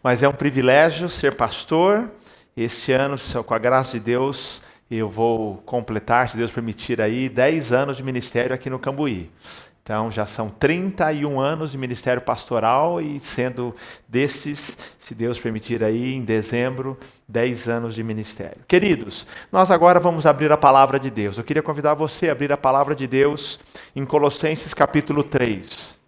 Mas é um privilégio ser pastor. Esse ano, com a graça de Deus, eu vou completar, se Deus permitir, aí 10 anos de ministério aqui no Cambuí. Então, já são 31 anos de ministério pastoral e sendo desses, se Deus permitir aí, em dezembro, 10 anos de ministério. Queridos, nós agora vamos abrir a palavra de Deus. Eu queria convidar você a abrir a palavra de Deus em Colossenses capítulo 3.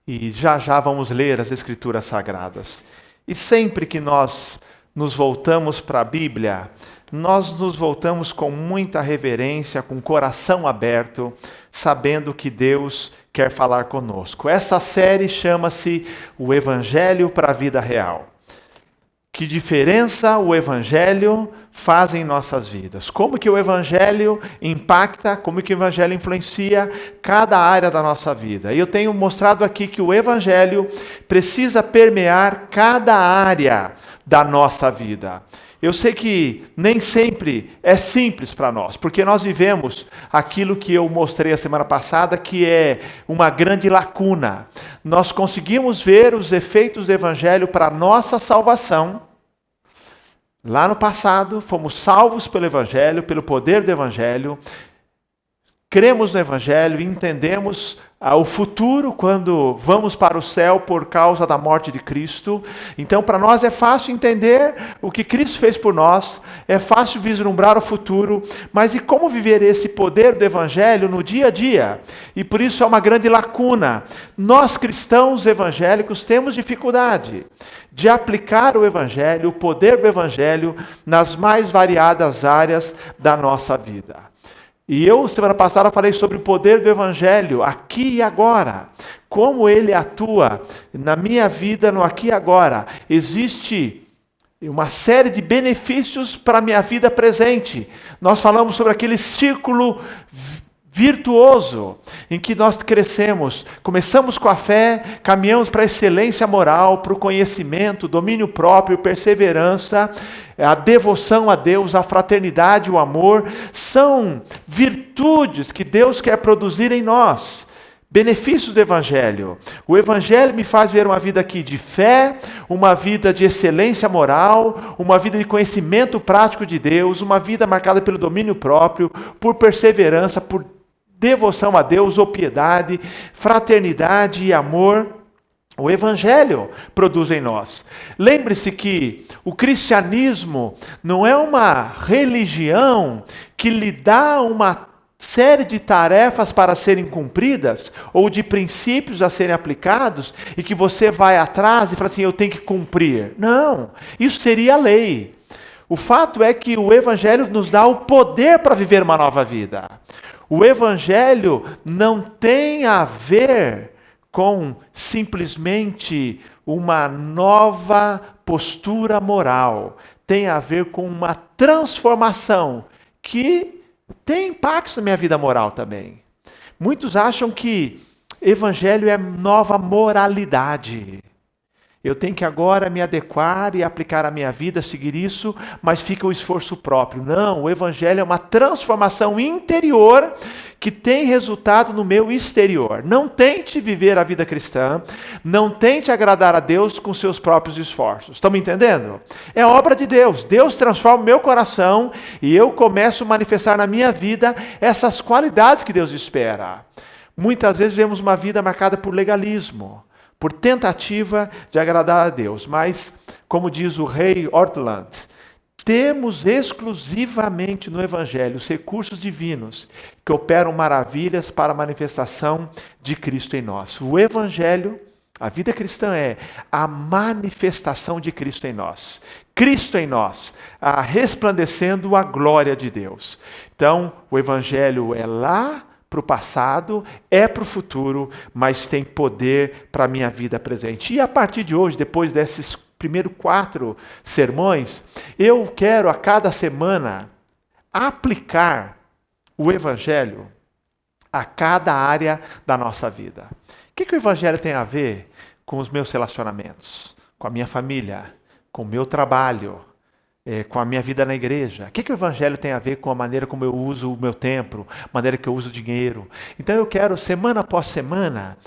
E já já vamos ler as Escrituras Sagradas. E sempre que nós nos voltamos para a Bíblia, nós nos voltamos com muita reverência, com o coração aberto, sabendo que Deus quer falar conosco. Essa série chama-se O Evangelho para a Vida Real. Que diferença o Evangelho faz em nossas vidas? Como que o Evangelho impacta, como que o Evangelho influencia cada área da nossa vida? E eu tenho mostrado aqui que o Evangelho precisa permear cada área da nossa vida. Eu sei que nem sempre é simples para nós, porque nós vivemos aquilo que eu mostrei a semana passada, que é uma grande lacuna. Nós conseguimos ver os efeitos do Evangelho para a nossa salvação. Lá no passado, fomos salvos pelo Evangelho, pelo poder do Evangelho. Cremos no Evangelho e entendemos o futuro quando vamos para o céu por causa da morte de Cristo. Então, para nós é fácil entender o que Cristo fez por nós, é fácil vislumbrar o futuro, mas e como viver esse poder do Evangelho no dia a dia? E por isso é uma grande lacuna. Nós cristãos evangélicos temos dificuldade de aplicar o Evangelho, o poder do Evangelho, nas mais variadas áreas da nossa vida. E eu, semana passada, falei sobre o poder do Evangelho, aqui e agora. Como ele atua na minha vida, no aqui e agora. Existe uma série de benefícios para a minha vida presente. Nós falamos sobre aquele círculo virtuoso, em que nós crescemos, começamos com a fé, caminhamos para a excelência moral, para o conhecimento, domínio próprio, perseverança, a devoção a Deus, a fraternidade, o amor, são virtudes que Deus quer produzir em nós. Benefícios do Evangelho. O Evangelho me faz ver uma vida aqui de fé, uma vida de excelência moral, uma vida de conhecimento prático de Deus, uma vida marcada pelo domínio próprio, por perseverança, por devoção a Deus, ou piedade, fraternidade e amor. O Evangelho produz em nós. Lembre-se que o cristianismo não é uma religião que lhe dá uma série de tarefas para serem cumpridas, ou de princípios a serem aplicados, e que você vai atrás e fala assim, eu tenho que cumprir. Não, isso seria a lei. O fato é que o Evangelho nos dá o poder para viver uma nova vida. O Evangelho não tem a ver com simplesmente uma nova postura moral. Tem a ver com uma transformação que tem impacto na minha vida moral também. Muitos acham que Evangelho é nova moralidade. Eu tenho que agora me adequar e aplicar a minha vida, seguir isso, mas fica o esforço próprio. Não, o Evangelho é uma transformação interior que tem resultado no meu exterior. Não tente viver a vida cristã, não tente agradar a Deus com seus próprios esforços. Estão me entendendo? É obra de Deus. Deus transforma o meu coração e eu começo a manifestar na minha vida essas qualidades que Deus espera. Muitas vezes vemos uma vida marcada por legalismo, por tentativa de agradar a Deus. Mas, como diz o rei Ortland, temos exclusivamente no Evangelho os recursos divinos que operam maravilhas para a manifestação de Cristo em nós. O Evangelho, a vida cristã é a manifestação de Cristo em nós. Cristo em nós, resplandecendo a glória de Deus. Então, o Evangelho é lá para o passado, é para o futuro, mas tem poder para a minha vida presente. E a partir de hoje, depois desses primeiros 4 sermões, eu quero a cada semana aplicar o Evangelho a cada área da nossa vida. O que o Evangelho tem a ver com os meus relacionamentos, com a minha família, com o meu trabalho, com a minha vida na igreja? O que o Evangelho tem a ver com a maneira como eu uso o meu tempo, a maneira que eu uso o dinheiro? Então eu quero, semana após semana,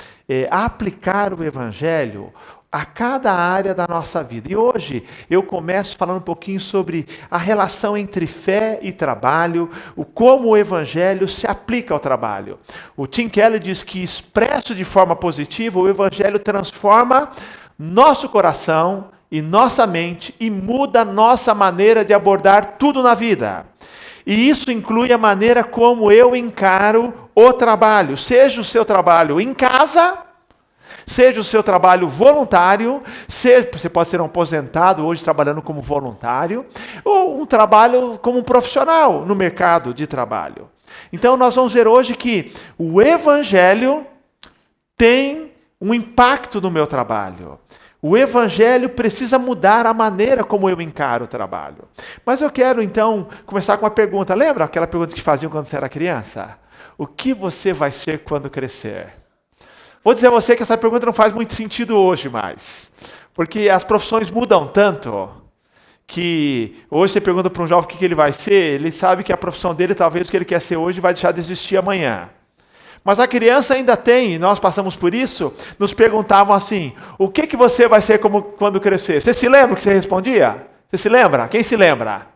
aplicar o Evangelho a cada área da nossa vida. E hoje eu começo falando um pouquinho sobre a relação entre fé e trabalho, como o evangelho se aplica ao trabalho. O Tim Keller diz que, expresso de forma positiva, o evangelho transforma nosso coração e nossa mente e muda a nossa maneira de abordar tudo na vida. E isso inclui a maneira como eu encaro o trabalho, seja o seu trabalho em casa, seja o seu trabalho voluntário, você pode ser um aposentado hoje trabalhando como voluntário, ou um trabalho como um profissional no mercado de trabalho. Então nós vamos ver hoje que o evangelho tem um impacto no meu trabalho. O evangelho precisa mudar a maneira como eu encaro o trabalho. Mas eu quero então começar com uma pergunta. Lembra aquela pergunta que faziam quando você era criança? O que você vai ser quando crescer? Vou dizer a você que essa pergunta não faz muito sentido hoje mais. Porque as profissões mudam tanto que hoje você pergunta para um jovem o que ele vai ser, ele sabe que a profissão dele, talvez o que ele quer ser hoje, vai deixar de existir amanhã. Mas a criança ainda tem, e nós passamos por isso, nos perguntavam assim, o que você vai ser quando crescer? Você se lembra o que você respondia? Você se lembra? Quem se lembra?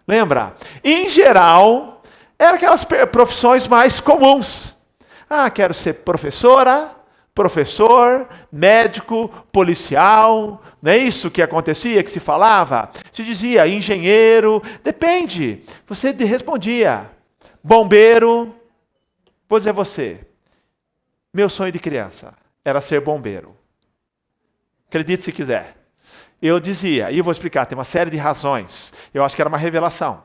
Lembra? Em geral, eram aquelas profissões mais comuns. Quero ser professora, professor, médico, policial, não é isso que acontecia, que se falava? Se dizia engenheiro, depende. Você respondia, bombeiro. Vou dizer a você, meu sonho de criança era ser bombeiro. Acredite se quiser. Eu dizia, e eu vou explicar, tem uma série de razões. Eu acho que era uma revelação.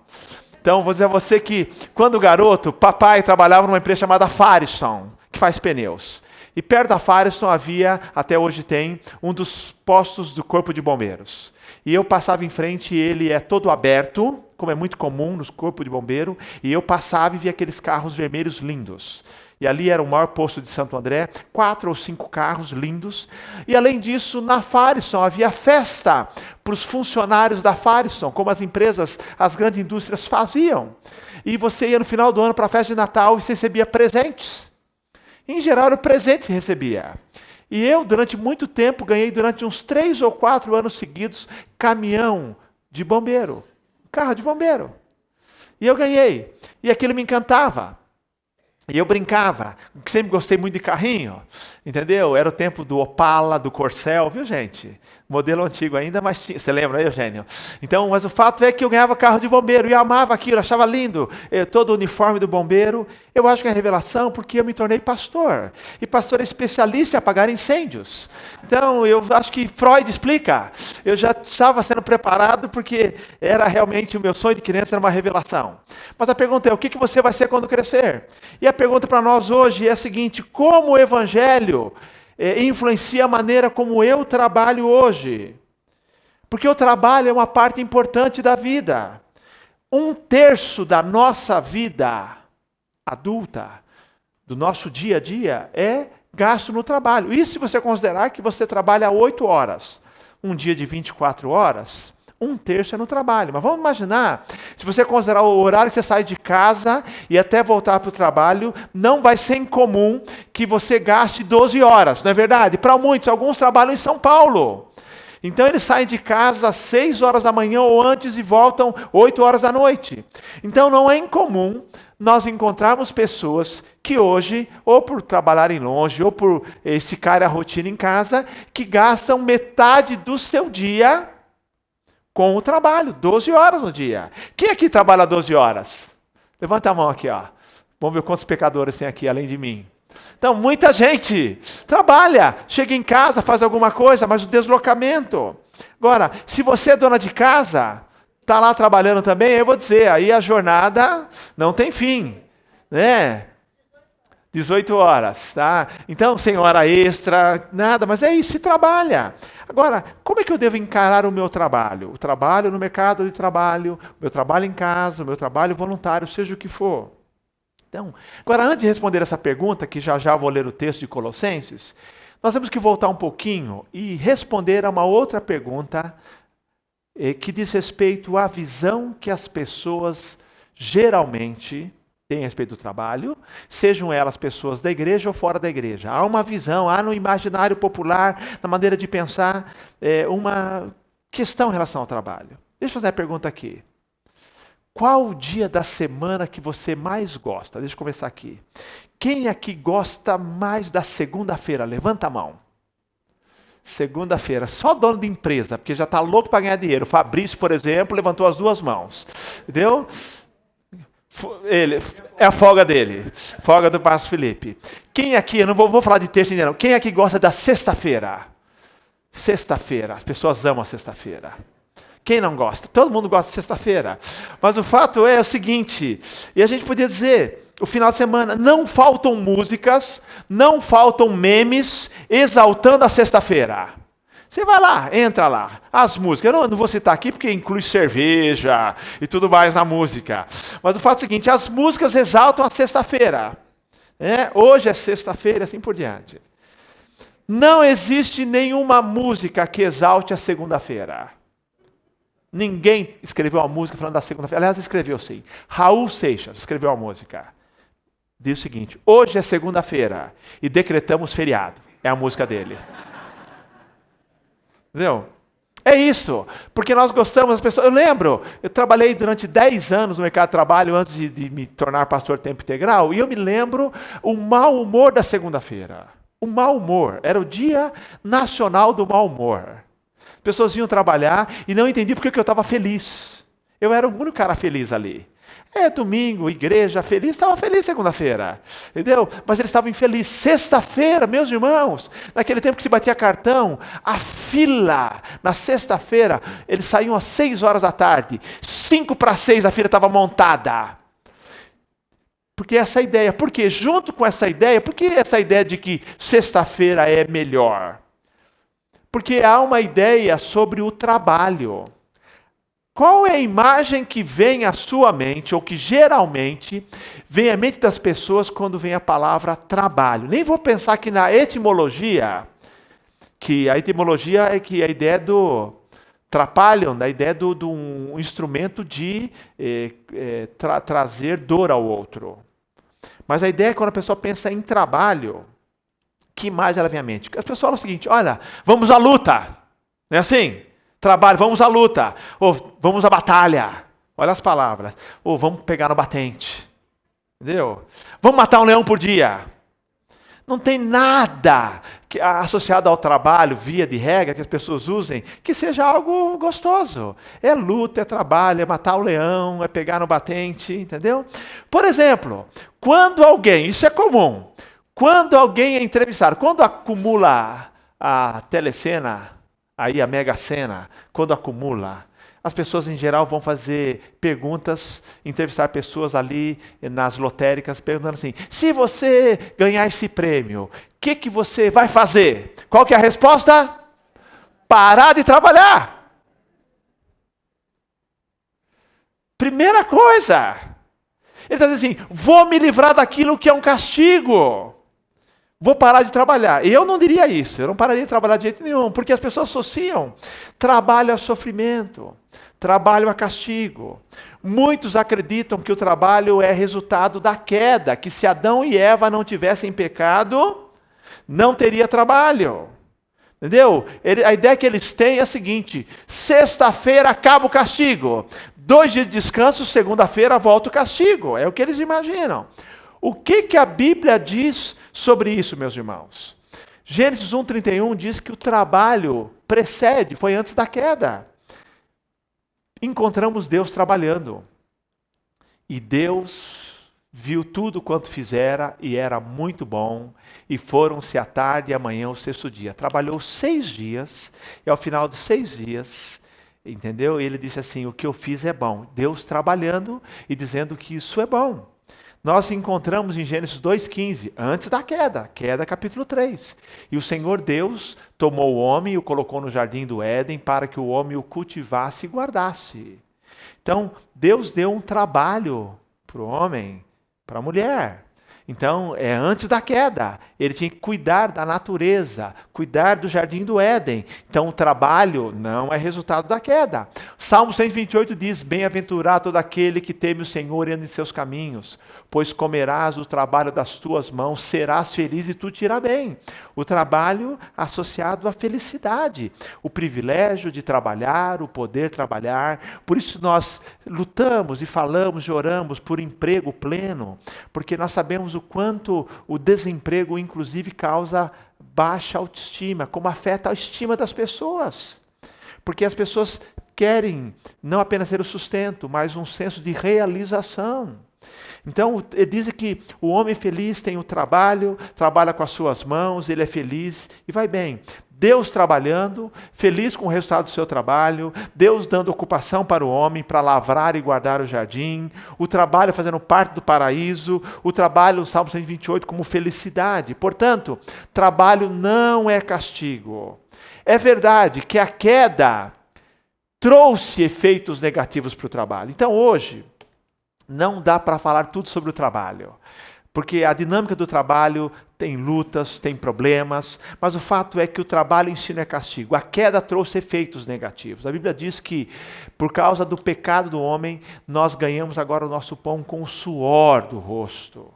Então, vou dizer a você que, quando garoto, papai trabalhava numa empresa chamada Firestone, que faz pneus. E perto da Firestone havia, até hoje tem, um dos postos do Corpo de Bombeiros. E eu passava em frente, e ele é todo aberto, como é muito comum nos corpos de bombeiro, e eu passava e via aqueles carros vermelhos lindos. E ali era o maior posto de Santo André, 4 ou 5 carros lindos. E além disso, na Firestone havia festa para os funcionários da Firestone, como as empresas, as grandes indústrias faziam. E você ia no final do ano para a festa de Natal e você recebia presentes. Em geral, era o presente que recebia. E eu, durante muito tempo, ganhei durante uns 3 ou 4 anos seguidos, caminhão de bombeiro. Carro de bombeiro. E eu ganhei. E aquilo me encantava. E eu brincava. Sempre gostei muito de carrinho. Entendeu? Era o tempo do Opala, do Corcel, viu, gente? Modelo antigo ainda, mas tinha. Você lembra, né, Eugênio? Então, mas o fato é que eu ganhava carro de bombeiro. E eu amava aquilo, achava lindo. Todo o uniforme do bombeiro. Eu acho que é revelação porque eu me tornei pastor. E pastor é especialista em apagar incêndios. Então, eu acho que Freud explica. Eu já estava sendo preparado porque era realmente o meu sonho de criança, era uma revelação. Mas a pergunta é, o que você vai ser quando crescer? E a pergunta para nós hoje é a seguinte, como o evangelho influencia a maneira como eu trabalho hoje? Porque o trabalho é uma parte importante da vida. 1/3 da nossa vida adulta, do nosso dia a dia, é gasto no trabalho. E se você considerar que você trabalha 8 horas, um dia de 24 horas, 1/3 é no trabalho. Mas vamos imaginar, se você considerar o horário que você sai de casa e até voltar para o trabalho, não vai ser incomum que você gaste 12 horas, não é verdade? Para muitos, alguns trabalham em São Paulo. Então eles saem de casa às 6 horas da manhã ou antes e voltam 8 horas da noite. Então não é incomum nós encontrarmos pessoas que hoje, ou por trabalharem longe, ou por esticar a rotina em casa, que gastam metade do seu dia com o trabalho, 12 horas no dia. Quem aqui trabalha 12 horas? Levanta a mão aqui, ó. Vamos ver quantos pecadores tem aqui, além de mim. Então, muita gente trabalha, chega em casa, faz alguma coisa, mas o deslocamento. Agora, se você é dona de casa, está lá trabalhando também, eu vou dizer, aí a jornada não tem fim, né? 18 horas, tá? Então, sem hora extra, nada, mas é isso, se trabalha. Agora, como é que eu devo encarar o meu trabalho? O trabalho no mercado de trabalho, o meu trabalho em casa, o meu trabalho voluntário, seja o que for. Então, agora, antes de responder essa pergunta, que já já vou ler o texto de Colossenses, nós temos que voltar um pouquinho e responder a uma outra pergunta que diz respeito à visão que as pessoas geralmente tem a respeito do trabalho, sejam elas pessoas da igreja ou fora da igreja. Há uma visão, há no imaginário popular, na maneira de pensar, uma questão em relação ao trabalho. Deixa eu fazer a pergunta aqui. Qual o dia da semana que você mais gosta? Deixa eu começar aqui. Quem aqui gosta mais da segunda-feira? Levanta a mão. Segunda-feira, só dono de empresa, porque já está louco para ganhar dinheiro. O Fabrício, por exemplo, levantou as duas mãos. Entendeu? Ele, é a folga dele. Folga do pastor Felipe. Quem aqui, eu não vou falar de terça ainda não. Quem aqui gosta da sexta-feira? Sexta-feira, as pessoas amam a sexta-feira. Quem não gosta? Todo mundo gosta de sexta-feira. Mas o fato é o seguinte, e a gente podia dizer, o final de semana, não faltam músicas, não faltam memes exaltando a sexta-feira. Você vai lá, entra lá, as músicas, eu não vou citar aqui porque inclui cerveja e tudo mais na música. Mas o fato é o seguinte, as músicas exaltam a sexta-feira. Hoje é sexta-feira e assim por diante. Não existe nenhuma música que exalte a segunda-feira. Ninguém escreveu uma música falando da segunda-feira. Aliás, escreveu sim. Raul Seixas escreveu uma música. Diz o seguinte, hoje é segunda-feira e decretamos feriado. É a música dele. Entendeu? É isso, porque nós gostamos das pessoas. Eu lembro, eu trabalhei durante 10 anos no mercado de trabalho antes de me tornar pastor tempo integral, e eu me lembro o mau humor da segunda-feira. O mau humor, era o dia nacional do mau humor. As pessoas iam trabalhar e não entendiam porque eu estava feliz. Eu era o único cara feliz ali. Domingo, igreja, feliz, estava feliz segunda-feira, entendeu? Mas eles estavam infelizes. Sexta-feira, meus irmãos, naquele tempo que se batia cartão, a fila, na sexta-feira, eles saíam às 6 horas da tarde, 5 para 6 a fila estava montada. Porque essa ideia, porque junto com essa ideia, por que essa ideia de que sexta-feira é melhor? Porque há uma ideia sobre o trabalho. Qual é a imagem que vem à sua mente, ou que geralmente vem à mente das pessoas quando vem a palavra trabalho? Nem vou pensar aqui na etimologia, que a etimologia é que a ideia do trapalham, da ideia de um instrumento de trazer dor ao outro. Mas a ideia é quando a pessoa pensa em trabalho, que imagem ela vem à mente? As pessoas falam o seguinte, olha, vamos à luta, não é assim? Trabalho, vamos à luta, ou vamos à batalha, olha as palavras, ou vamos pegar no batente, entendeu? Vamos matar um leão por dia. Não tem nada associado ao trabalho, via de regra, que as pessoas usem, que seja algo gostoso. É luta, é trabalho, é matar o leão, é pegar no batente, entendeu? Por exemplo, quando alguém, isso é comum, quando alguém é entrevistado, quando acumula a telecena, aí a Mega Sena, quando acumula, as pessoas em geral vão fazer perguntas, entrevistar pessoas ali nas lotéricas, perguntando assim, se você ganhar esse prêmio, o que você vai fazer? Qual que é a resposta? Parar de trabalhar. Primeira coisa. Ele está dizendo assim, vou me livrar daquilo que é um castigo. Vou parar de trabalhar. E eu não diria isso, eu não pararia de trabalhar de jeito nenhum, porque as pessoas associam trabalho a sofrimento, trabalho a castigo. Muitos acreditam que o trabalho é resultado da queda, que se Adão e Eva não tivessem pecado, não teria trabalho. Entendeu? A ideia que eles têm é a seguinte, sexta-feira acaba o castigo, 2 dias de descanso, segunda-feira volta o castigo, é o que eles imaginam. O que a Bíblia diz sobre isso, meus irmãos? Gênesis 1:31 diz que o trabalho precede, foi antes da queda. Encontramos Deus trabalhando. E Deus viu tudo quanto fizera e era muito bom. E foram-se à tarde e amanhã o 6º dia. Trabalhou 6 dias e ao final dos 6 dias, entendeu? Ele disse assim, o que eu fiz é bom. Deus trabalhando e dizendo que isso é bom. Nós encontramos em Gênesis 2:15, antes da queda capítulo 3. E o Senhor Deus tomou o homem e o colocou no jardim do Éden para que o homem o cultivasse e guardasse. Então, Deus deu um trabalho para o homem, para a mulher. Então, é antes da queda. Ele tinha que cuidar da natureza, cuidar do jardim do Éden. Então, o trabalho não é resultado da queda. Salmo 128 diz: bem-aventurado todo aquele que teme o Senhor e anda em seus caminhos, pois comerás o trabalho das tuas mãos, serás feliz e tudo te irá bem. O trabalho associado à felicidade, o privilégio de trabalhar, o poder trabalhar. Por isso nós lutamos e falamos e oramos por emprego pleno, porque nós sabemos o quanto o desemprego, inclusive, causa baixa autoestima, como afeta a estima das pessoas. Porque as pessoas querem não apenas ter o sustento, mas um senso de realização. Então, ele diz que o homem feliz tem o trabalho, trabalha com as suas mãos, ele é feliz e vai bem. Deus trabalhando, feliz com o resultado do seu trabalho, Deus dando ocupação para o homem, para lavrar e guardar o jardim, o trabalho fazendo parte do paraíso, o trabalho, no Salmo 128, como felicidade. Portanto, trabalho não é castigo. É verdade que a queda trouxe efeitos negativos para o trabalho. Então, hoje, não dá para falar tudo sobre o trabalho, porque a dinâmica do trabalho tem lutas, tem problemas, mas o fato é que o trabalho em si não é castigo. A queda trouxe efeitos negativos. A Bíblia diz que, por causa do pecado do homem, nós ganhamos agora o nosso pão com o suor do rosto.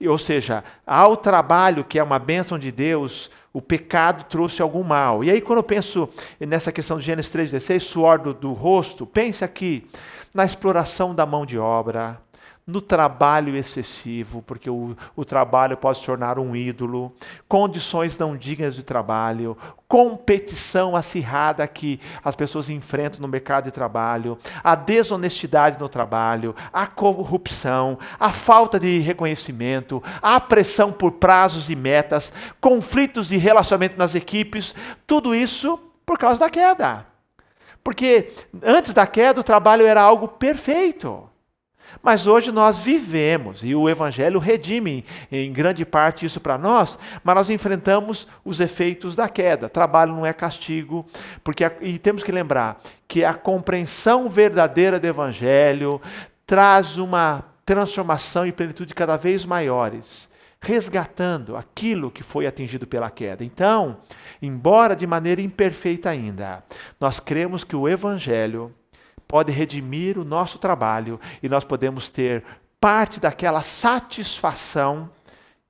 Ou seja, ao trabalho, que é uma bênção de Deus, o pecado trouxe algum mal. E aí, quando eu penso nessa questão de Gênesis 3,16, suor do rosto, pense aqui na exploração da mão de obra, no trabalho excessivo, porque o trabalho pode se tornar um ídolo, condições não dignas de trabalho, competição acirrada que as pessoas enfrentam no mercado de trabalho, a desonestidade no trabalho, a corrupção, a falta de reconhecimento, a pressão por prazos e metas, conflitos de relacionamento nas equipes, tudo isso por causa da queda. Porque antes da queda o trabalho era algo perfeito. Mas hoje nós vivemos, e o Evangelho redime em grande parte isso para nós, mas nós enfrentamos os efeitos da queda. Trabalho não é castigo, e temos que lembrar que a compreensão verdadeira do Evangelho traz uma transformação e plenitude cada vez maiores, resgatando aquilo que foi atingido pela queda. Então, embora de maneira imperfeita ainda, nós cremos que o Evangelho pode redimir o nosso trabalho e nós podemos ter parte daquela satisfação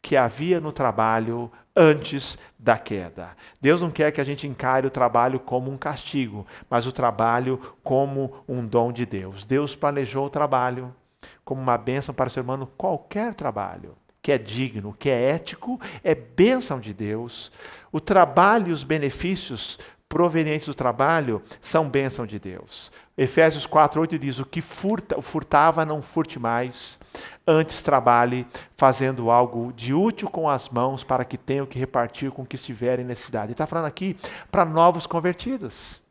que havia no trabalho antes da queda. Deus não quer que a gente encare o trabalho como um castigo, mas o trabalho como um dom de Deus. Deus planejou o trabalho como uma bênção para o ser humano, qualquer trabalho que é digno, que é ético, é bênção de Deus. O trabalho e os benefícios provenientes do trabalho são bênção de Deus. Efésios 4:8 diz: o que furtava, não furte mais, antes trabalhe, fazendo algo de útil com as mãos, para que tenham que repartir com o que estiverem em necessidade. Ele está falando aqui para novos convertidos.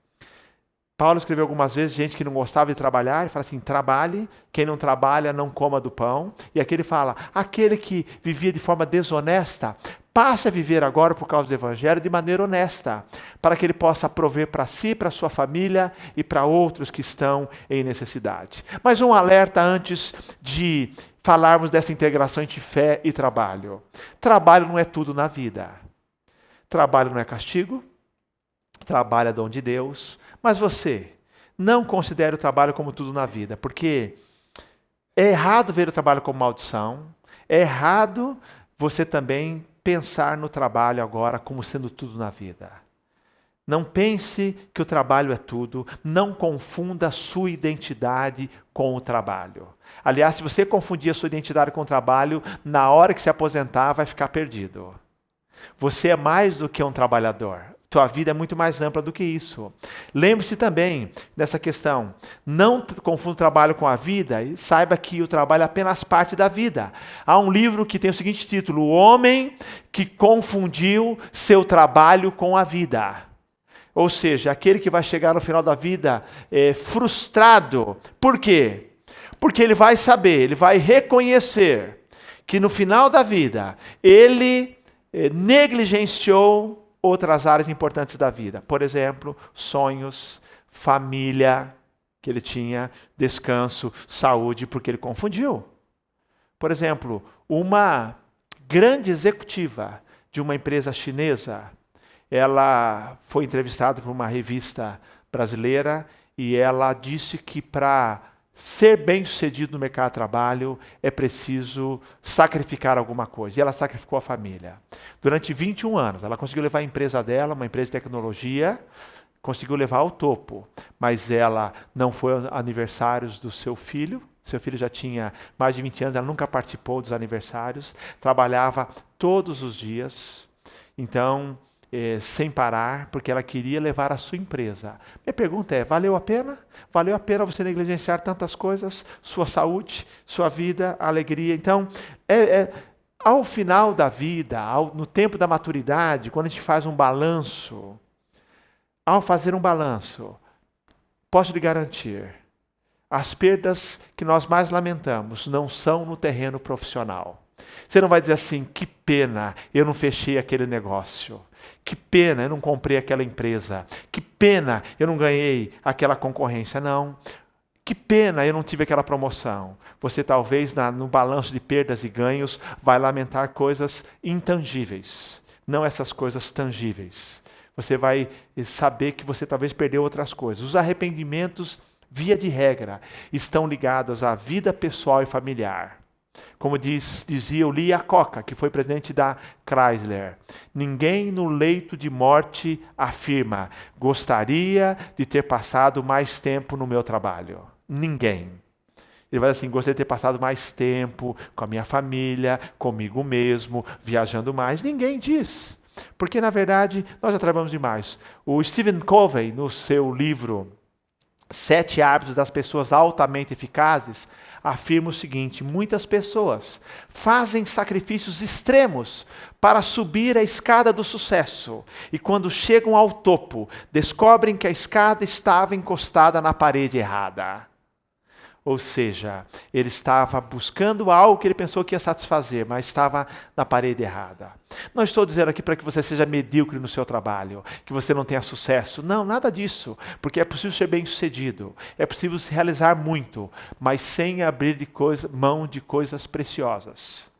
Paulo escreveu algumas vezes, gente que não gostava de trabalhar, ele fala assim: trabalhe, quem não trabalha não coma do pão. E aqui ele fala: aquele que vivia de forma desonesta, passe a viver agora, por causa do Evangelho, de maneira honesta, para que ele possa prover para si, para sua família e para outros que estão em necessidade. Mas um alerta antes de falarmos dessa integração entre fé e trabalho. Trabalho não é tudo na vida. Trabalho não é castigo, trabalho é dom de Deus, mas você não considere o trabalho como tudo na vida, porque é errado ver o trabalho como maldição, é errado você também pensar no trabalho agora como sendo tudo na vida. Não pense que o trabalho é tudo, não confunda a sua identidade com o trabalho. Aliás, se você confundir a sua identidade com o trabalho, na hora que se aposentar vai ficar perdido. Você é mais do que um trabalhador. Tua vida é muito mais ampla do que isso. Lembre-se também dessa questão. Não confunda o trabalho com a vida e saiba que o trabalho é apenas parte da vida. Há um livro que tem o seguinte título: O Homem que Confundiu Seu Trabalho com a Vida. Ou seja, aquele que vai chegar no final da vida frustrado. Por quê? Porque ele vai saber, ele vai reconhecer que no final da vida ele negligenciou outras áreas importantes da vida. Por exemplo, sonhos, família que ele tinha, descanso, saúde, porque ele confundiu. Por exemplo, uma grande executiva de uma empresa chinesa, ela foi entrevistada por uma revista brasileira e ela disse que para ser bem-sucedido no mercado de trabalho é preciso sacrificar alguma coisa. E ela sacrificou a família. Durante 21 anos, ela conseguiu levar a empresa dela, uma empresa de tecnologia, conseguiu levar ao topo, mas ela não foi aos aniversários do seu filho. Seu filho já tinha mais de 20 anos, ela nunca participou dos aniversários, trabalhava todos os dias, então, sem parar, porque ela queria levar a sua empresa. Minha pergunta é, valeu a pena? Valeu a pena você negligenciar tantas coisas? Sua saúde, sua vida, alegria? Então, ao final da vida, no tempo da maturidade, quando a gente faz um balanço, ao fazer um balanço, posso lhe garantir, as perdas que nós mais lamentamos não são no terreno profissional. Você não vai dizer assim, que pena, eu não fechei aquele negócio. Que pena, eu não comprei aquela empresa. Que pena, eu não ganhei aquela concorrência. Não. Que pena, eu não tive aquela promoção. Você talvez, no balanço de perdas e ganhos, vai lamentar coisas intangíveis. Não essas coisas tangíveis. Você vai saber que você talvez perdeu outras coisas. Os arrependimentos, via de regra, estão ligados à vida pessoal e familiar. Como dizia o Lee Iacocca, que foi presidente da Chrysler, ninguém no leito de morte afirma, gostaria de ter passado mais tempo no meu trabalho. Ninguém. Ele vai dizer assim, gostaria de ter passado mais tempo com a minha família, comigo mesmo, viajando mais. Ninguém diz. Porque, na verdade, nós já trabalhamos demais. O Stephen Covey, no seu livro 7 Hábitos das Pessoas Altamente Eficazes, afirma o seguinte, muitas pessoas fazem sacrifícios extremos para subir a escada do sucesso e quando chegam ao topo, descobrem que a escada estava encostada na parede errada. Ou seja, ele estava buscando algo que ele pensou que ia satisfazer, mas estava na parede errada. Não estou dizendo aqui para que você seja medíocre no seu trabalho, que você não tenha sucesso. Não, nada disso. Porque é possível ser bem-sucedido. É possível se realizar muito, mas sem abrir mão de coisas preciosas.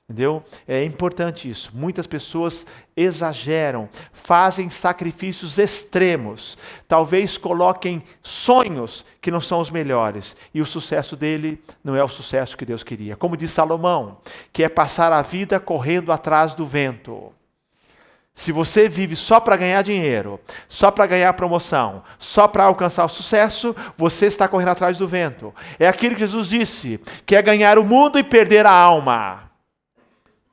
Entendeu? É importante isso. Muitas pessoas exageram, fazem sacrifícios extremos, talvez coloquem sonhos que não são os melhores, e o sucesso dele não é o sucesso que Deus queria. Como diz Salomão, que é passar a vida correndo atrás do vento. Se você vive só para ganhar dinheiro, só para ganhar promoção, só para alcançar o sucesso, você está correndo atrás do vento. É aquilo que Jesus disse, que é ganhar o mundo e perder a alma.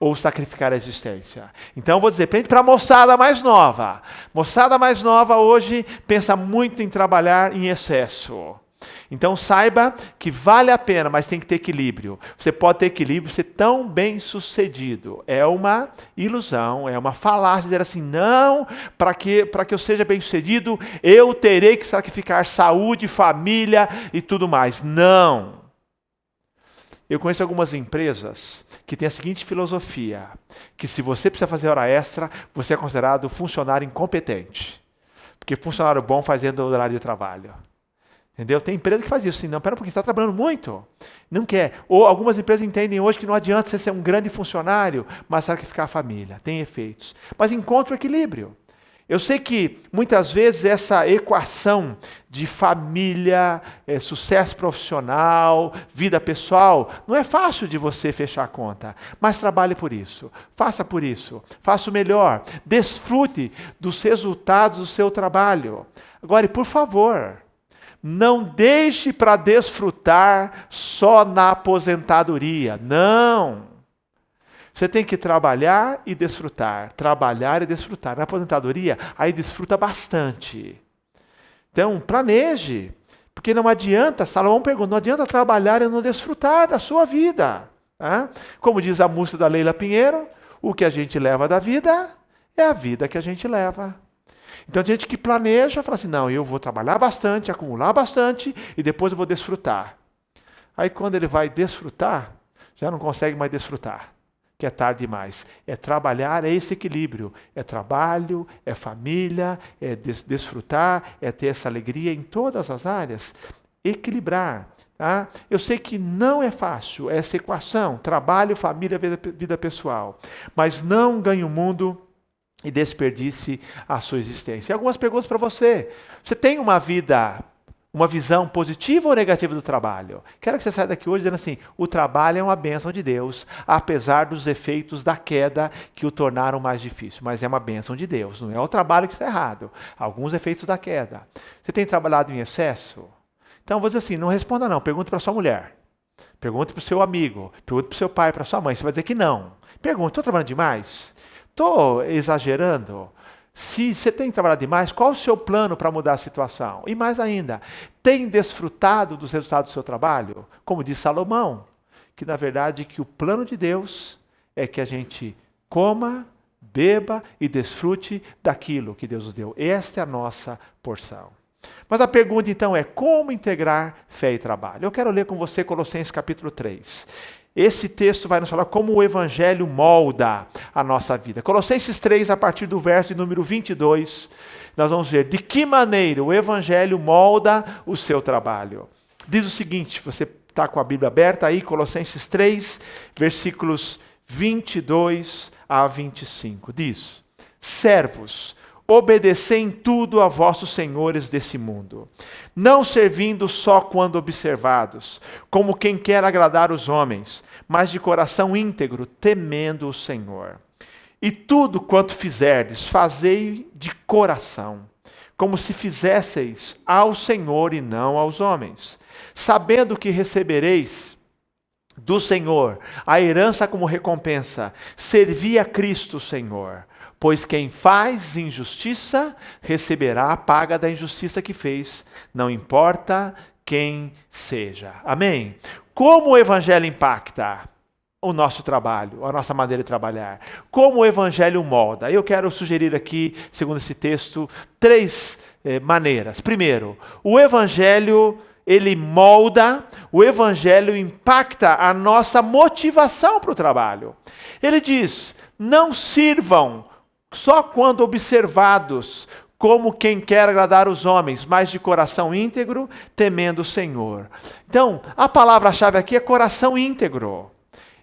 Ou sacrificar a existência. Então, vou dizer, para a moçada mais nova. Moçada mais nova hoje pensa muito em trabalhar em excesso. Então, saiba que vale a pena, mas tem que ter equilíbrio. Você pode ter equilíbrio, ser tão bem sucedido. É uma ilusão, é uma falácia dizer assim, não, para que eu seja bem sucedido, eu terei que sacrificar saúde, família e tudo mais. Não. Eu conheço algumas empresas que têm a seguinte filosofia, que se você precisa fazer hora extra, você é considerado funcionário incompetente. Porque funcionário bom faz dentro do horário de trabalho. Entendeu? Tem empresa que faz isso assim, não, pera um pouquinho, você está trabalhando muito. Não quer. Ou algumas empresas entendem hoje que não adianta você ser um grande funcionário, mas sacrificar a família. Tem efeitos. Mas encontra o equilíbrio. Eu sei que muitas vezes essa equação de família, sucesso profissional, vida pessoal, não é fácil de você fechar a conta, mas trabalhe por isso, faça o melhor, desfrute dos resultados do seu trabalho. Agora, por favor, não deixe para desfrutar só na aposentadoria, não. Você tem que trabalhar e desfrutar. Trabalhar e desfrutar. Na aposentadoria, aí desfruta bastante. Então, planeje. Porque não adianta, Salomão pergunta, não adianta trabalhar e não desfrutar da sua vida. Tá? Como diz a música da Leila Pinheiro, o que a gente leva da vida é a vida que a gente leva. Então, tem gente que planeja, fala assim, não, eu vou trabalhar bastante, acumular bastante e depois eu vou desfrutar. Aí, quando ele vai desfrutar, já não consegue mais desfrutar. Que é tarde demais. É trabalhar, é esse equilíbrio. É trabalho, é família, é desfrutar, é ter essa alegria em todas as áreas. equilibrar. Tá? Eu sei que não é fácil essa equação, trabalho, família, vida pessoal, mas não ganhe o mundo e desperdice a sua existência. E algumas perguntas para você. Você tem uma visão positiva ou negativa do trabalho? Quero que você saia daqui hoje dizendo assim, o trabalho é uma bênção de Deus, apesar dos efeitos da queda que o tornaram mais difícil, mas é uma bênção de Deus, não é o trabalho que está errado, alguns efeitos da queda. Você tem trabalhado em excesso? Então, vou dizer assim, não responda não, pergunte para sua mulher, pergunte para o seu amigo, pergunte para o seu pai, para sua mãe, você vai dizer que não. Pergunte, estou trabalhando demais? Estou exagerando? Se você tem trabalhado demais, qual o seu plano para mudar a situação? E mais ainda, tem desfrutado dos resultados do seu trabalho? Como diz Salomão, que na verdade que o plano de Deus é que a gente coma, beba e desfrute daquilo que Deus nos deu. Esta é a nossa porção. Mas a pergunta então é, como integrar fé e trabalho? Eu quero ler com você Colossenses capítulo 3. Esse texto vai nos falar como o Evangelho molda a nossa vida. Colossenses 3, a partir do verso de número 22, nós vamos ver de que maneira o Evangelho molda o seu trabalho. Diz o seguinte, você está com a Bíblia aberta aí, Colossenses 3, versículos 22 a 25. Diz, servos, obedecei em tudo a vossos senhores desse mundo, não servindo só quando observados, como quem quer agradar os homens, mas de coração íntegro, temendo o Senhor. E tudo quanto fizerdes, fazei de coração, como se fizesseis ao Senhor e não aos homens, sabendo que recebereis do Senhor a herança como recompensa, servi a Cristo Senhor. Pois quem faz injustiça, receberá a paga da injustiça que fez, não importa quem seja. Amém? Como o Evangelho impacta o nosso trabalho, a nossa maneira de trabalhar? Como o Evangelho molda? Eu quero sugerir aqui, segundo esse texto, 3 maneiras. Primeiro, o Evangelho, ele molda, o Evangelho impacta a nossa motivação para o trabalho. Ele diz, não sirvam só quando observados, como quem quer agradar os homens, mas de coração íntegro, temendo o Senhor. Então, a palavra-chave aqui é coração íntegro.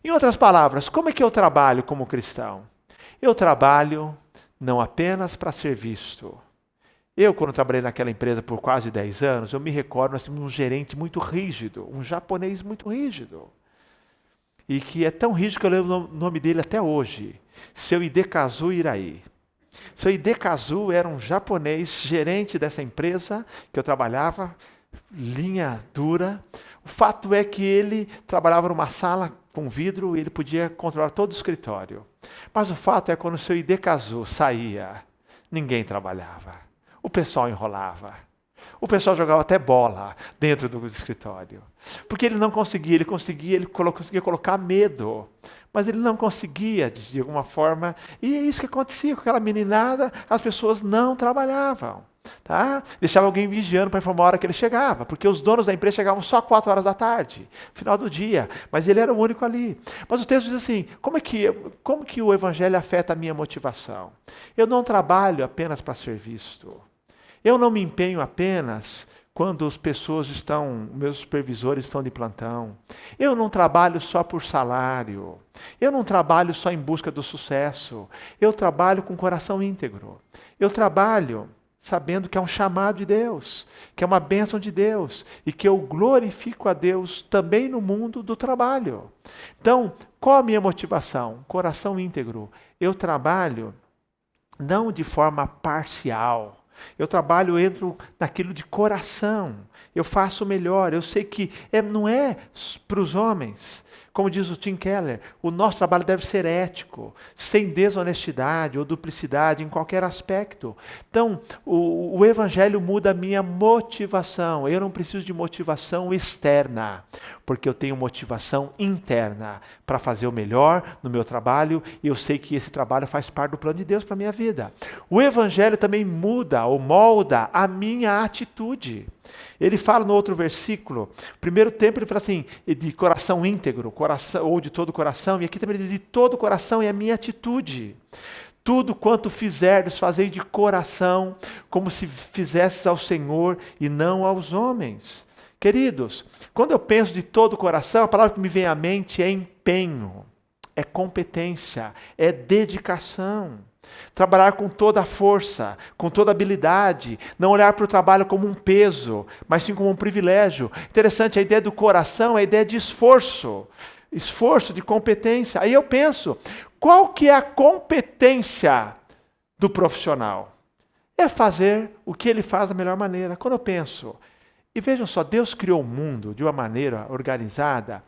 Em outras palavras, como é que eu trabalho como cristão? Eu trabalho não apenas para ser visto. Eu, quando trabalhei naquela empresa por quase 10 anos, eu me recordo, nós tínhamos um gerente muito rígido, um japonês muito rígido. E que é tão rígido que eu lembro o nome dele até hoje. Seu Hidekazu Hirai. Seu Hidekazu era um japonês, gerente dessa empresa que eu trabalhava, linha dura. O fato é que ele trabalhava numa sala com vidro e ele podia controlar todo o escritório. Mas o fato é que quando o seu Hidekazu saía, ninguém trabalhava. O pessoal enrolava. O pessoal jogava até bola dentro do escritório. Porque ele não conseguia, ele conseguia colocar medo. Mas ele não conseguia, de alguma forma. E é isso que acontecia com aquela meninada, as pessoas não trabalhavam. Tá? Deixava alguém vigiando para informar a hora que ele chegava. Porque os donos da empresa chegavam só 4 horas da tarde, final do dia. Mas ele era o único ali. Mas o texto diz assim, como que o Evangelho afeta a minha motivação? Eu não trabalho apenas para ser visto. Eu não me empenho apenas quando as pessoas meus supervisores estão de plantão. Eu não trabalho só por salário. Eu não trabalho só em busca do sucesso. Eu trabalho com coração íntegro. Eu trabalho sabendo que é um chamado de Deus, que é uma bênção de Deus e que eu glorifico a Deus também no mundo do trabalho. Então, qual a minha motivação? Coração íntegro. Eu trabalho não de forma parcial. Eu trabalho, entro naquilo de coração. Eu faço o melhor. Eu sei que não é para os homens. Como diz o Tim Keller, o nosso trabalho deve ser ético, sem desonestidade ou duplicidade em qualquer aspecto. Então, o Evangelho muda a minha motivação. Eu não preciso de motivação externa, porque eu tenho motivação interna para fazer o melhor no meu trabalho e eu sei que esse trabalho faz parte do plano de Deus para a minha vida. O Evangelho também muda ou molda a minha atitude. Ele fala no outro versículo, primeiro tempo ele fala assim, de coração íntegro, coração, ou de todo o coração, e aqui também ele diz, de todo o coração é a minha atitude. Tudo quanto fizerdes, fazei de coração, como se fizesses ao Senhor e não aos homens. Queridos, quando eu penso de todo o coração, a palavra que me vem à mente é empenho, é competência, é dedicação. Trabalhar com toda a força, com toda a habilidade, não olhar para o trabalho como um peso, mas sim como um privilégio. Interessante, a ideia do coração é a ideia de esforço, esforço de competência. Aí eu penso, qual que é a competência do profissional? É fazer o que ele faz da melhor maneira. Quando eu penso, e vejam só, Deus criou o mundo de uma maneira organizada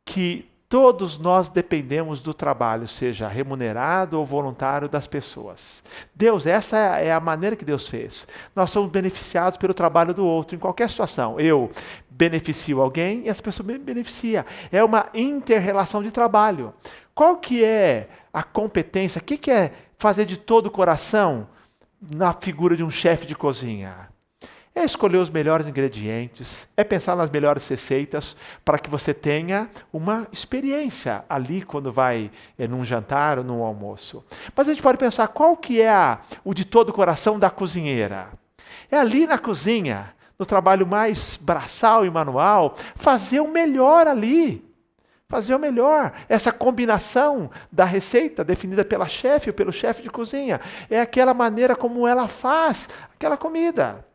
que todos nós dependemos do trabalho, seja remunerado ou voluntário das pessoas. Deus, essa é a maneira que Deus fez. Nós somos beneficiados pelo trabalho do outro, em qualquer situação. Eu beneficio alguém e essa pessoa me beneficia. É uma inter-relação de trabalho. Qual que é a competência? O que é fazer de todo o coração na figura de um chefe de cozinha? É escolher os melhores ingredientes, é pensar nas melhores receitas para que você tenha uma experiência ali quando vai num jantar ou num almoço. Mas a gente pode pensar qual que é o de todo o coração da cozinheira. É ali na cozinha, no trabalho mais braçal e manual, fazer o melhor ali. Fazer o melhor. Essa combinação da receita definida pela chefe ou pelo chefe de cozinha. É aquela maneira como ela faz aquela comida.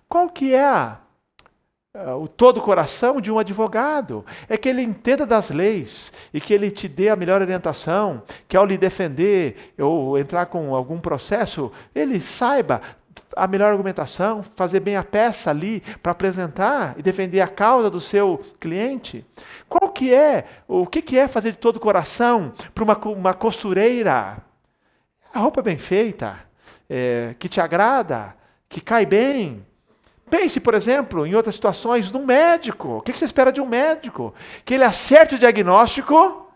Qual que é o todo o coração de um advogado? É que ele entenda das leis e que ele te dê a melhor orientação, que ao lhe defender ou entrar com algum processo, ele saiba a melhor argumentação, fazer bem a peça ali para apresentar e defender a causa do seu cliente. O que é fazer de todo o coração para uma costureira? A roupa bem feita, que te agrada, que cai bem. Pense, por exemplo, em outras situações, num médico. O que você espera de um médico? Que ele acerte o diagnóstico,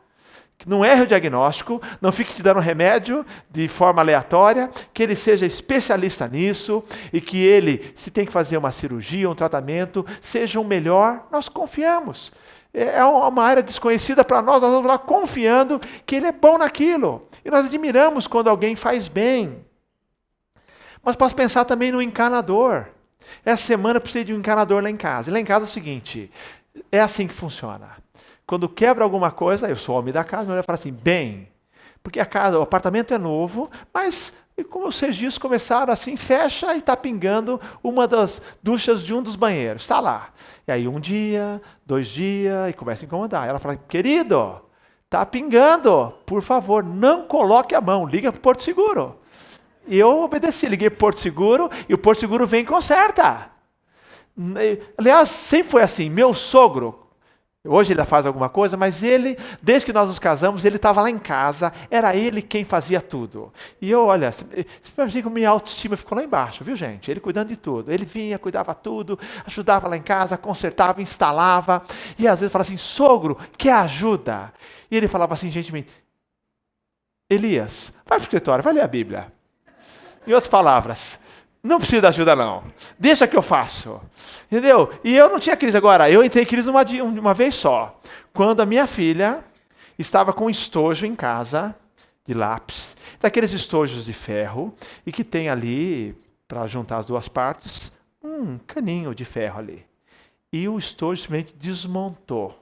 que não erre o diagnóstico, não fique te dando remédio de forma aleatória, que ele seja especialista nisso e que ele, se tem que fazer uma cirurgia, um tratamento, seja o melhor. Nós confiamos. É uma área desconhecida para nós vamos lá confiando que ele é bom naquilo. E nós admiramos quando alguém faz bem. Mas posso pensar também no encanador. Essa semana eu precisei de um encanador lá em casa. E lá em casa é o seguinte, é assim que funciona. Quando quebra alguma coisa, eu sou o homem da casa, mas eu falo assim, porque o apartamento é novo, mas como os registros começaram assim, fecha e está pingando uma das duchas de um dos banheiros. Está lá. E aí 1 dia, 2 dias, e começa a incomodar. Ela fala, querido, está pingando, por favor, não coloque a mão, liga para o Porto Seguro. E eu obedeci, liguei para o Porto Seguro e o Porto Seguro vem e conserta. Aliás, sempre foi assim. Meu sogro, hoje ele faz alguma coisa, mas ele, desde que nós nos casamos, ele estava lá em casa, era ele quem fazia tudo. E eu, olha, que minha autoestima ficou lá embaixo, viu gente? Ele cuidando de tudo. Ele vinha, cuidava tudo, ajudava lá em casa, consertava, instalava. E às vezes falava assim, sogro, quer ajuda? E ele falava assim, gentilmente, Elias, vai para o escritório, vai ler a Bíblia. Em outras palavras, não precisa de ajuda não, deixa que eu faço, entendeu? E eu não tinha crise agora, eu entrei em crise uma vez só, quando a minha filha estava com um estojo em casa, de lápis, daqueles estojos de ferro, e que tem ali, para juntar as duas partes, um caninho de ferro ali. E o estojo simplesmente desmontou.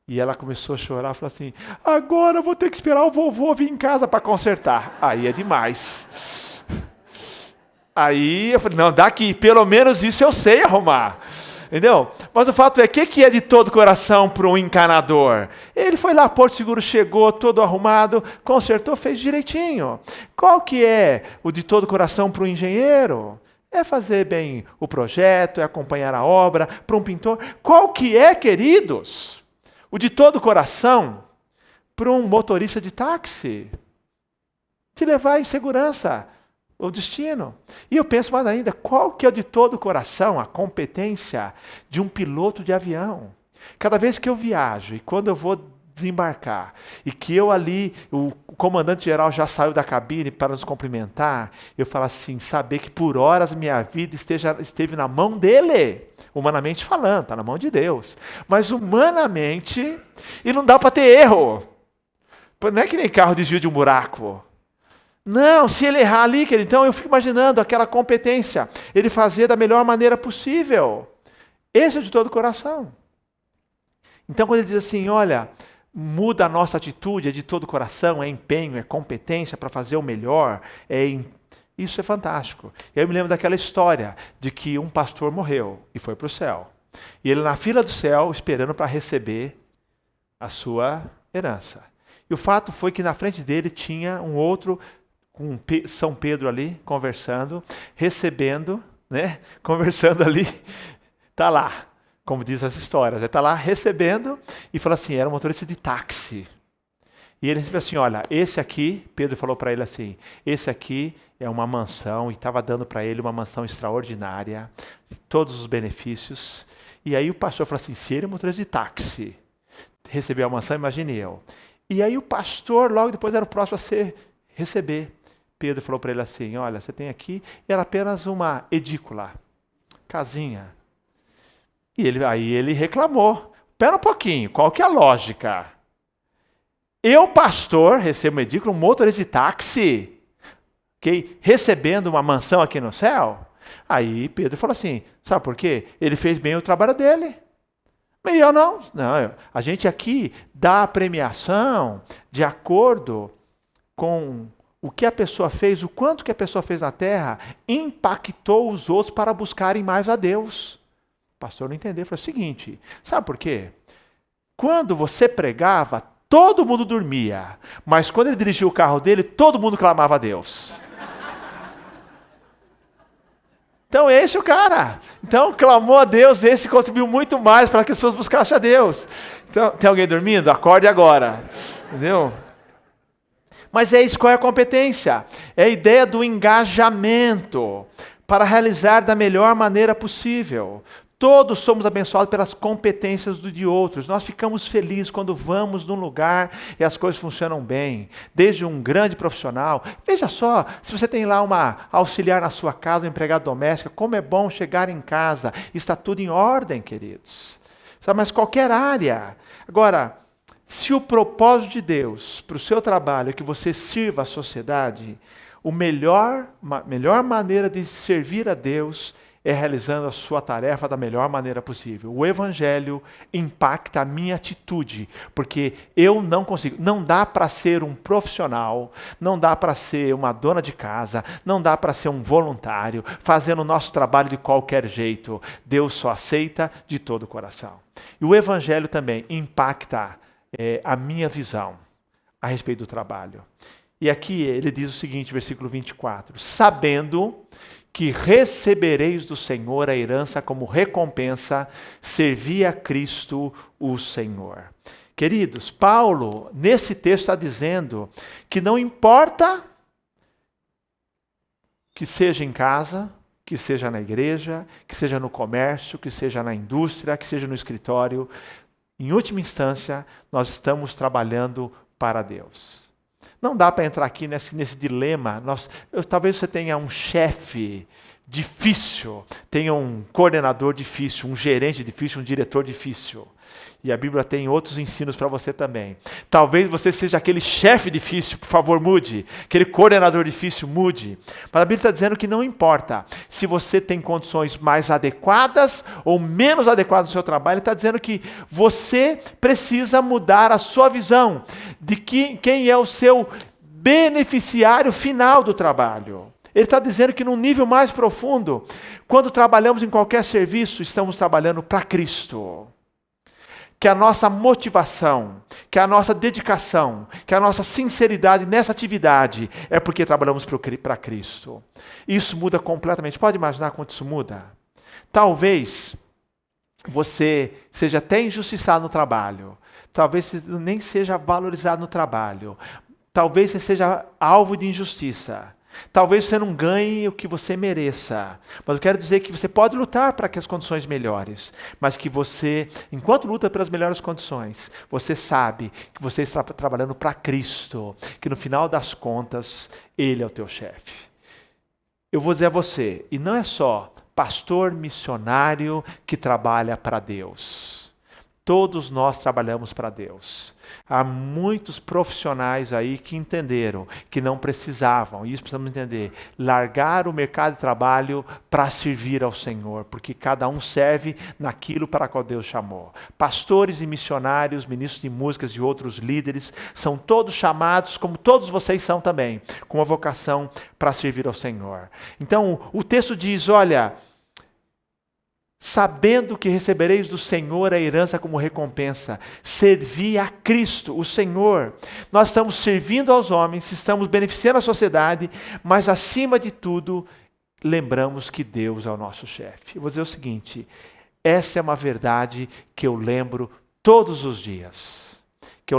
E ela começou a chorar, falou assim, agora eu vou ter que esperar o vovô vir em casa para consertar. Aí é demais. Aí eu falei, não, daqui, pelo menos isso eu sei arrumar. Entendeu? Mas o fato é, o que é de todo coração para um encanador? Ele foi lá, Porto Seguro chegou, todo arrumado, consertou, fez direitinho. Qual que é o de todo coração para um engenheiro? É fazer bem o projeto, é acompanhar a obra. Para um pintor, qual que é, queridos? O de todo coração para um motorista de táxi. Te levar em segurança o destino. E eu penso mais ainda, qual que é o de todo coração, a competência de um piloto de avião? Cada vez que eu viajo e quando eu vou desembarcar e que eu ali, o comandante-geral já saiu da cabine para nos cumprimentar, eu falo assim, saber que por horas minha vida esteve na mão dele. Humanamente falando, está na mão de Deus. Mas humanamente, e não dá para ter erro. Não é que nem carro desvio de um buraco. Não, se ele errar ali, então eu fico imaginando aquela competência. Ele fazer da melhor maneira possível. Esse é de todo o coração. Então, quando ele diz assim, olha, muda a nossa atitude, é de todo o coração, é empenho, é competência para fazer o melhor, isso é fantástico. E aí eu me lembro daquela história de que um pastor morreu e foi para o céu. E ele na fila do céu, esperando para receber a sua herança. E o fato foi que na frente dele tinha um outro, com São Pedro ali, conversando, recebendo, né? Conversando ali, está lá, como diz as histórias, ele está lá recebendo e fala assim, era um motorista de táxi. E ele disse assim, olha, esse aqui, Pedro falou para ele assim, esse aqui é uma mansão, e estava dando para ele uma mansão extraordinária, todos os benefícios. E aí o pastor falou assim, se ele é motorista de táxi, recebeu a mansão, imagine eu. E aí o pastor, logo depois, era o próximo a receber. Pedro falou para ele assim, olha, você tem aqui, era apenas uma edícula, casinha. E aí ele reclamou, espera um pouquinho, qual que é a lógica? Eu, pastor, recebo uma edícula, um motorista de táxi, okay, recebendo uma mansão aqui no céu? Aí Pedro falou assim, sabe por quê? Ele fez bem o trabalho dele. E eu não, a gente aqui dá a premiação de acordo com o que a pessoa fez, o quanto que a pessoa fez na terra, impactou os outros para buscarem mais a Deus. O pastor não entendeu, falou o seguinte, sabe por quê? Quando você pregava, todo mundo dormia, mas quando ele dirigiu o carro dele, todo mundo clamava a Deus. Então esse é o cara. Então clamou a Deus, esse contribuiu muito mais para que as pessoas buscassem a Deus. Então, tem alguém dormindo? Acorde agora. Entendeu? Mas é isso, qual é a competência? É a ideia do engajamento para realizar da melhor maneira possível. Todos somos abençoados pelas competências de outros. Nós ficamos felizes quando vamos num lugar e as coisas funcionam bem. Desde um grande profissional. Veja só, se você tem lá uma auxiliar na sua casa, uma empregada doméstica, como é bom chegar em casa. Está tudo em ordem, queridos. Mas qualquer área. Agora, se o propósito de Deus para o seu trabalho é que você sirva a sociedade, a melhor maneira de servir a Deus é realizando a sua tarefa da melhor maneira possível. O Evangelho impacta a minha atitude, porque eu não consigo. Não dá para ser um profissional, não dá para ser uma dona de casa, não dá para ser um voluntário, fazendo o nosso trabalho de qualquer jeito. Deus só aceita de todo o coração. E o Evangelho também impacta a minha visão a respeito do trabalho. E aqui ele diz o seguinte, versículo 24, sabendo que recebereis do Senhor a herança como recompensa, servi a Cristo o Senhor. Queridos, Paulo, nesse texto está dizendo que não importa que seja em casa, que seja na igreja, que seja no comércio, que seja na indústria, que seja no escritório, em última instância, nós estamos trabalhando para Deus. Não dá para entrar aqui nesse dilema. Talvez você tenha um chefe difícil, tenha um coordenador difícil, um gerente difícil, um diretor difícil. E a Bíblia tem outros ensinos para você também. Talvez você seja aquele chefe difícil, por favor, mude. Aquele coordenador difícil, mude. Mas a Bíblia está dizendo que não importa se você tem condições mais adequadas ou menos adequadas no seu trabalho. Ele está dizendo que você precisa mudar a sua visão de quem é o seu beneficiário final do trabalho. Ele está dizendo que num nível mais profundo, quando trabalhamos em qualquer serviço, estamos trabalhando para Cristo. Que a nossa motivação, que a nossa dedicação, que a nossa sinceridade nessa atividade é porque trabalhamos para Cristo. Isso muda completamente. Pode imaginar quanto isso muda? Talvez você seja até injustiçado no trabalho. Talvez você nem seja valorizado no trabalho. Talvez você seja alvo de injustiça. Talvez você não ganhe o que você mereça, mas eu quero dizer que você pode lutar para que as condições melhores, mas que você, enquanto luta pelas melhores condições, você sabe que você está trabalhando para Cristo, que no final das contas, Ele é o teu chefe. Eu vou dizer a você, e não é só pastor missionário que trabalha para Deus. Todos nós trabalhamos para Deus. Há muitos profissionais aí que entenderam que não precisavam, e isso precisamos entender, largar o mercado de trabalho para servir ao Senhor, porque cada um serve naquilo para qual Deus chamou. Pastores e missionários, ministros de músicas e outros líderes, são todos chamados, como todos vocês são também, com uma vocação para servir ao Senhor. Então, o texto diz, olha, sabendo que recebereis do Senhor a herança como recompensa, servi a Cristo, o Senhor. Nós estamos servindo aos homens, estamos beneficiando a sociedade, mas acima de tudo, lembramos que Deus é o nosso chefe. Eu vou dizer o seguinte, essa é uma verdade que eu lembro todos os dias. Que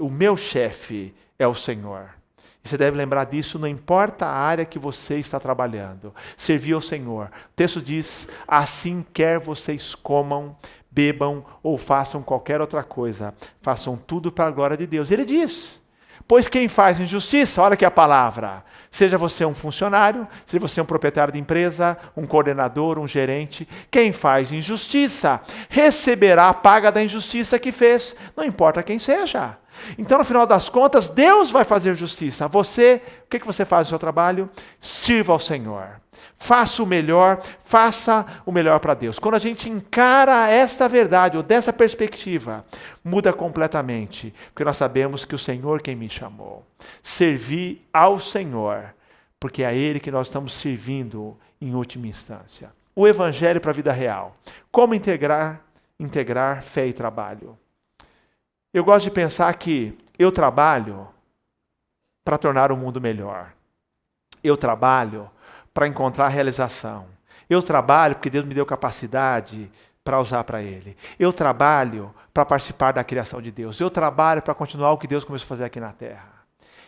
o meu chefe é o Senhor. Você deve lembrar disso, não importa a área que você está trabalhando. Servir ao Senhor. O texto diz, assim quer vocês comam, bebam ou façam qualquer outra coisa. Façam tudo para a glória de Deus. Ele diz, pois quem faz injustiça, olha aqui a palavra, seja você um funcionário, seja você um proprietário de empresa, um coordenador, um gerente, quem faz injustiça receberá a paga da injustiça que fez, não importa quem seja. Então, no final das contas, Deus vai fazer justiça. Você, o que você faz no seu trabalho? Sirva ao Senhor. Faça o melhor para Deus. Quando a gente encara esta verdade, ou dessa perspectiva, muda completamente. Porque nós sabemos que o Senhor quem me chamou. Servir ao Senhor, porque é a Ele que nós estamos servindo em última instância. O Evangelho para a vida real. Como integrar fé e trabalho? Eu gosto de pensar que eu trabalho para tornar o mundo melhor. Eu trabalho para encontrar realização. Eu trabalho porque Deus me deu capacidade para usar para Ele. Eu trabalho para participar da criação de Deus. Eu trabalho para continuar o que Deus começou a fazer aqui na terra.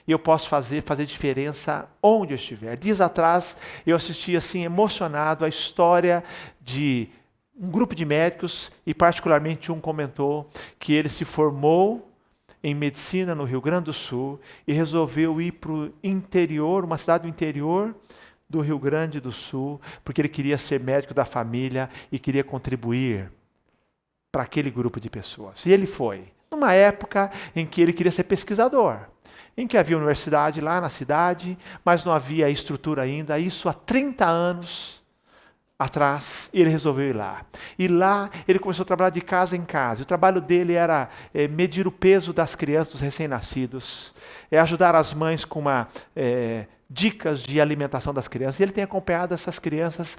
E eu posso fazer diferença onde eu estiver. Dias atrás, eu assisti assim, emocionado, a história de um grupo de médicos, e particularmente um comentou que ele se formou em medicina no Rio Grande do Sul e resolveu ir para o interior, uma cidade do interior do Rio Grande do Sul, porque ele queria ser médico da família e queria contribuir para aquele grupo de pessoas. E ele foi, numa época em que ele queria ser pesquisador, em que havia universidade lá na cidade, mas não havia estrutura ainda, isso há 30 anos atrás, ele resolveu ir lá. E lá ele começou a trabalhar de casa em casa. O trabalho dele era medir o peso das crianças, dos recém-nascidos, ajudar as mães com dicas de alimentação das crianças. E ele tem acompanhado essas crianças,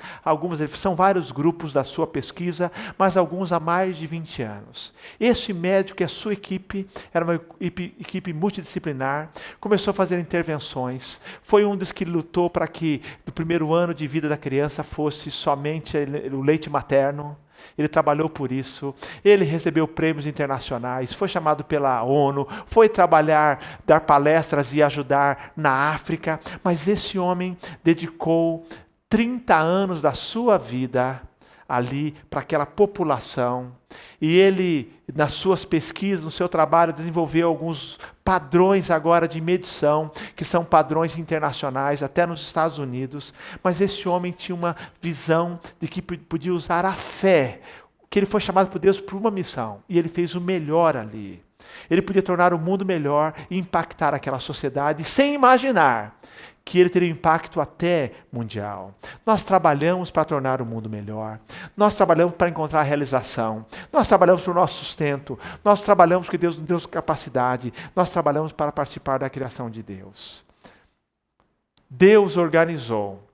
são vários grupos da sua pesquisa, mas alguns há mais de 20 anos. Esse médico e a sua equipe, era uma equipe multidisciplinar, começou a fazer intervenções. Foi um dos que lutou para que no primeiro ano de vida da criança fosse somente o leite materno. Ele trabalhou por isso, ele recebeu prêmios internacionais, foi chamado pela ONU, foi trabalhar, dar palestras e ajudar na África, mas esse homem dedicou 30 anos da sua vida ali para aquela população. E ele, nas suas pesquisas, no seu trabalho, desenvolveu alguns padrões agora de medição, que são padrões internacionais, até nos Estados Unidos. Mas esse homem tinha uma visão de que podia usar a fé, que ele foi chamado por Deus para uma missão. E ele fez o melhor ali. Ele podia tornar o mundo melhor e impactar aquela sociedade, sem imaginar que ele teria um impacto até mundial. Nós trabalhamos para tornar o mundo melhor. Nós trabalhamos para encontrar realização. Nós trabalhamos para o nosso sustento. Nós trabalhamos porque Deus nos deu capacidade. Nós trabalhamos para participar da criação de Deus. Deus organizou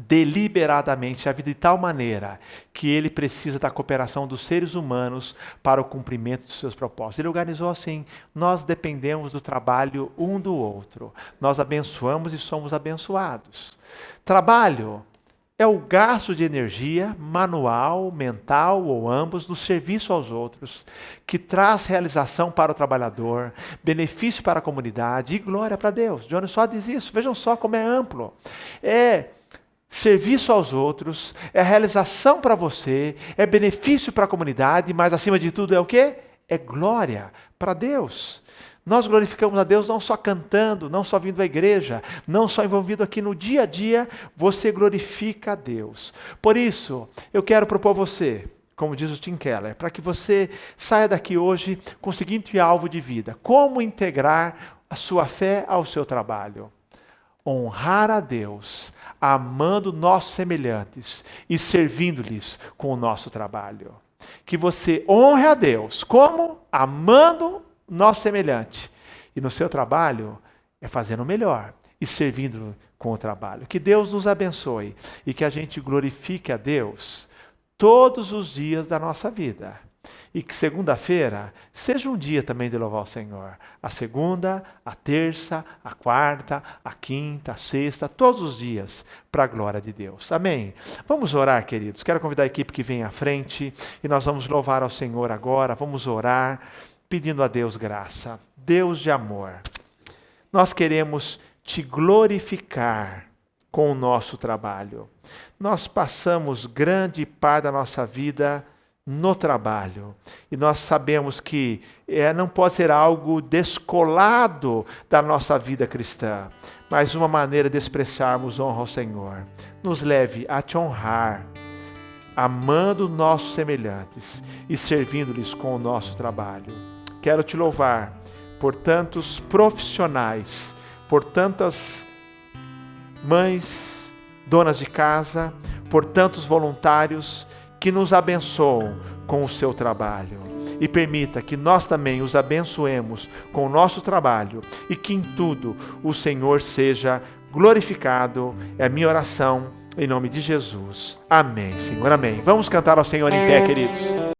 deliberadamente a vida de tal maneira que ele precisa da cooperação dos seres humanos para o cumprimento dos seus propósitos. Ele organizou assim, nós dependemos do trabalho um do outro. Nós abençoamos e somos abençoados. Trabalho é o gasto de energia, manual, mental ou ambos, no serviço aos outros, que traz realização para o trabalhador, benefício para a comunidade e glória para Deus. John Stott diz isso, vejam só como é amplo. Serviço aos outros, é realização para você, é benefício para a comunidade, mas acima de tudo é o quê? É glória para Deus. Nós glorificamos a Deus não só cantando, não só vindo à igreja, não só envolvido aqui no dia a dia, você glorifica a Deus. Por isso, eu quero propor a você, como diz o Tim Keller, para que você saia daqui hoje com o seguinte alvo de vida: como integrar a sua fé ao seu trabalho. Honrar a Deus, amando nossos semelhantes e servindo-lhes com o nosso trabalho. Que você honre a Deus, como? Amando nosso semelhante. E no seu trabalho, é fazendo o melhor e servindo com o trabalho. Que Deus nos abençoe e que a gente glorifique a Deus todos os dias da nossa vida. E que segunda-feira seja um dia também de louvar o Senhor. A segunda, a terça, a quarta, a quinta, a sexta, todos os dias, para a glória de Deus. Amém? Vamos orar, queridos. Quero convidar a equipe que vem à frente e nós vamos louvar ao Senhor agora. Vamos orar, pedindo a Deus graça. Deus de amor, nós queremos te glorificar com o nosso trabalho. Nós passamos grande parte da nossa vida no trabalho. E nós sabemos que não pode ser algo descolado da nossa vida cristã, mas uma maneira de expressarmos honra ao Senhor. Nos leve a te honrar, amando nossos semelhantes e servindo-lhes com o nosso trabalho. Quero te louvar por tantos profissionais, por tantas mães, donas de casa, por tantos voluntários que nos abençoam com o seu trabalho. E permita que nós também os abençoemos com o nosso trabalho e que em tudo o Senhor seja glorificado. É a minha oração em nome de Jesus. Amém, Senhor. Amém. Vamos cantar ao Senhor em pé, queridos.